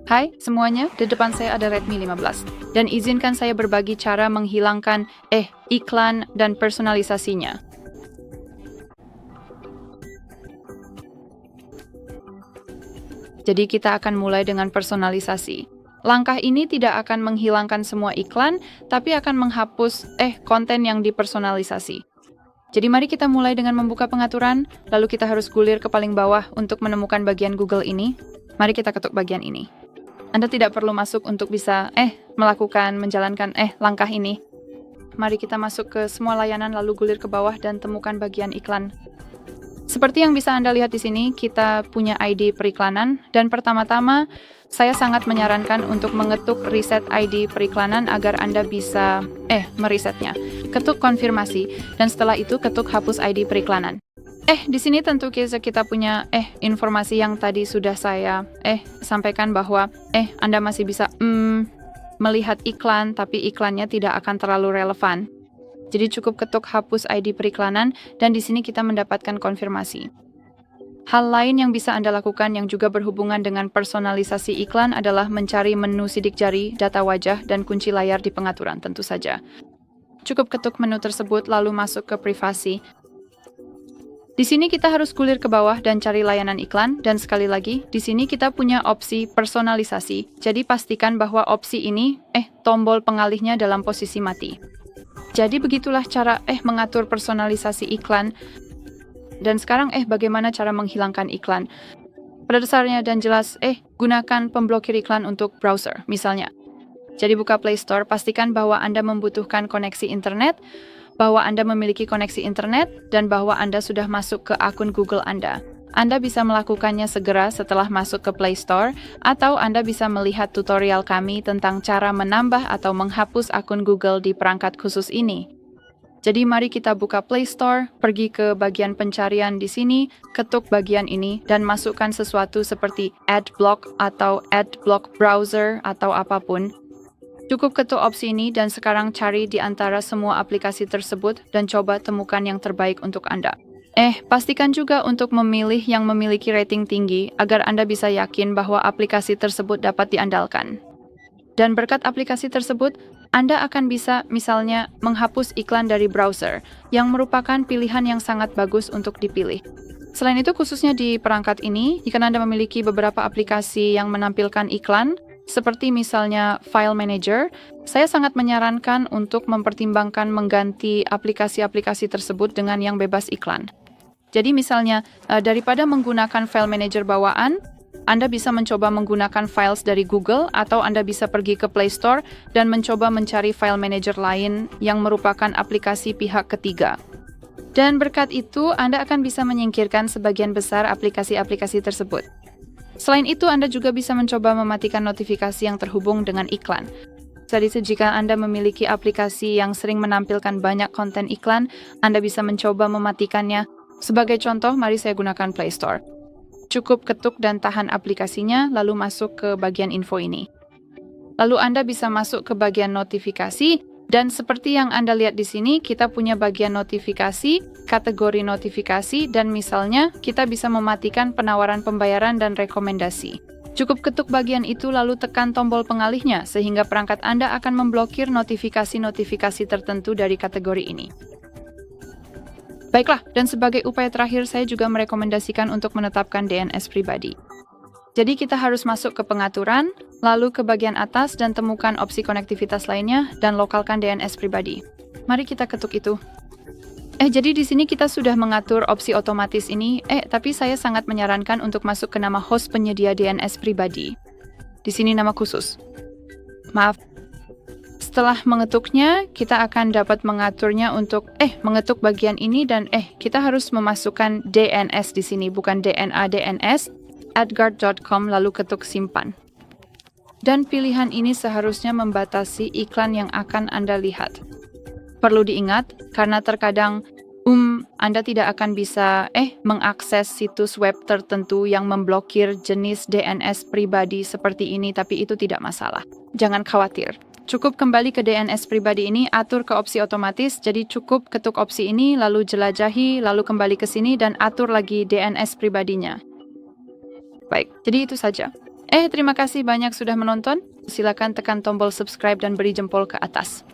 Hai semuanya, di depan saya ada Redmi 15. Dan izinkan saya berbagi cara menghilangkan iklan dan personalisasinya. Jadi kita akan mulai dengan personalisasi. Langkah ini tidak akan menghilangkan semua iklan, tapi akan menghapus konten yang dipersonalisasi. Jadi mari kita mulai dengan membuka pengaturan, lalu kita harus gulir ke paling bawah untuk menemukan bagian Google ini. Mari kita ketuk bagian ini. Anda tidak perlu masuk untuk bisa menjalankan langkah ini. Mari kita masuk ke semua layanan lalu gulir ke bawah dan temukan bagian iklan. Seperti yang bisa Anda lihat di sini, kita punya ID periklanan dan pertama-tama saya sangat menyarankan untuk mengetuk reset ID periklanan agar Anda bisa meresetnya. Ketuk konfirmasi dan setelah itu ketuk hapus ID periklanan. Di sini tentu kita punya informasi yang tadi sudah saya sampaikan bahwa Anda masih bisa melihat iklan tapi iklannya tidak akan terlalu relevan. Jadi cukup ketuk hapus ID periklanan dan di sini kita mendapatkan konfirmasi. Hal lain yang bisa Anda lakukan yang juga berhubungan dengan personalisasi iklan adalah mencari menu sidik jari, data wajah, dan kunci layar di pengaturan tentu saja. Cukup ketuk menu tersebut lalu masuk ke privasi. Di sini kita harus gulir ke bawah dan cari layanan iklan dan sekali lagi di sini kita punya opsi personalisasi. Jadi pastikan bahwa opsi ini tombol pengalihnya dalam posisi mati. Jadi begitulah cara mengatur personalisasi iklan. Dan sekarang bagaimana cara menghilangkan iklan? Pada dasarnya dan jelas gunakan pemblokir iklan untuk browser misalnya. Jadi buka Play Store, pastikan bahwa Anda membutuhkan koneksi internet, bahwa Anda memiliki koneksi internet, dan bahwa Anda sudah masuk ke akun Google Anda. Anda bisa melakukannya segera setelah masuk ke Play Store, atau Anda bisa melihat tutorial kami tentang cara menambah atau menghapus akun Google di perangkat khusus ini. Jadi mari kita buka Play Store, pergi ke bagian pencarian di sini, ketuk bagian ini, dan masukkan sesuatu seperti Adblock atau Adblock Browser atau apapun. Cukup ketuk opsi ini dan sekarang cari di antara semua aplikasi tersebut dan coba temukan yang terbaik untuk Anda. Pastikan juga untuk memilih yang memiliki rating tinggi agar Anda bisa yakin bahwa aplikasi tersebut dapat diandalkan. Dan berkat aplikasi tersebut, Anda akan bisa misalnya menghapus iklan dari browser, yang merupakan pilihan yang sangat bagus untuk dipilih. Selain itu, khususnya di perangkat ini, jika Anda memiliki beberapa aplikasi yang menampilkan iklan, seperti misalnya File Manager, saya sangat menyarankan untuk mempertimbangkan mengganti aplikasi-aplikasi tersebut dengan yang bebas iklan. Jadi misalnya, daripada menggunakan File Manager bawaan, Anda bisa mencoba menggunakan files dari Google atau Anda bisa pergi ke Play Store dan mencoba mencari file manager lain yang merupakan aplikasi pihak ketiga. Dan berkat itu, Anda akan bisa menyingkirkan sebagian besar aplikasi-aplikasi tersebut. Selain itu, Anda juga bisa mencoba mematikan notifikasi yang terhubung dengan iklan. Jadi jika Anda memiliki aplikasi yang sering menampilkan banyak konten iklan, Anda bisa mencoba mematikannya. Sebagai contoh, mari saya gunakan Play Store. Cukup ketuk dan tahan aplikasinya, lalu masuk ke bagian info ini. Lalu Anda bisa masuk ke bagian notifikasi, dan seperti yang Anda lihat di sini, kita punya bagian notifikasi, kategori notifikasi, dan misalnya kita bisa mematikan penawaran pembayaran dan rekomendasi. Cukup ketuk bagian itu lalu tekan tombol pengalihnya, sehingga perangkat Anda akan memblokir notifikasi-notifikasi tertentu dari kategori ini. Baiklah, dan sebagai upaya terakhir saya juga merekomendasikan untuk menetapkan DNS pribadi. Jadi kita harus masuk ke pengaturan, lalu ke bagian atas dan temukan opsi konektivitas lainnya dan lokalkan DNS pribadi. Mari kita ketuk itu. Jadi di sini kita sudah mengatur opsi otomatis ini, tapi saya sangat menyarankan untuk masuk ke nama host penyedia DNS pribadi. Di sini nama khusus. Maaf. Setelah mengetuknya, kita akan dapat mengaturnya untuk mengetuk bagian ini dan kita harus memasukkan DNS di sini, bukan DNA DNS, adguard.com lalu ketuk simpan. Dan pilihan ini seharusnya membatasi iklan yang akan Anda lihat. Perlu diingat, karena terkadang Anda tidak akan bisa mengakses situs web tertentu yang memblokir jenis DNS pribadi seperti ini, tapi itu tidak masalah. Jangan khawatir. Cukup kembali ke DNS pribadi ini, atur ke opsi otomatis, jadi cukup ketuk opsi ini, lalu jelajahi, lalu kembali ke sini, dan atur lagi DNS pribadinya. Baik, jadi itu saja. Terima kasih banyak sudah menonton. Silakan tekan tombol subscribe dan beri jempol ke atas.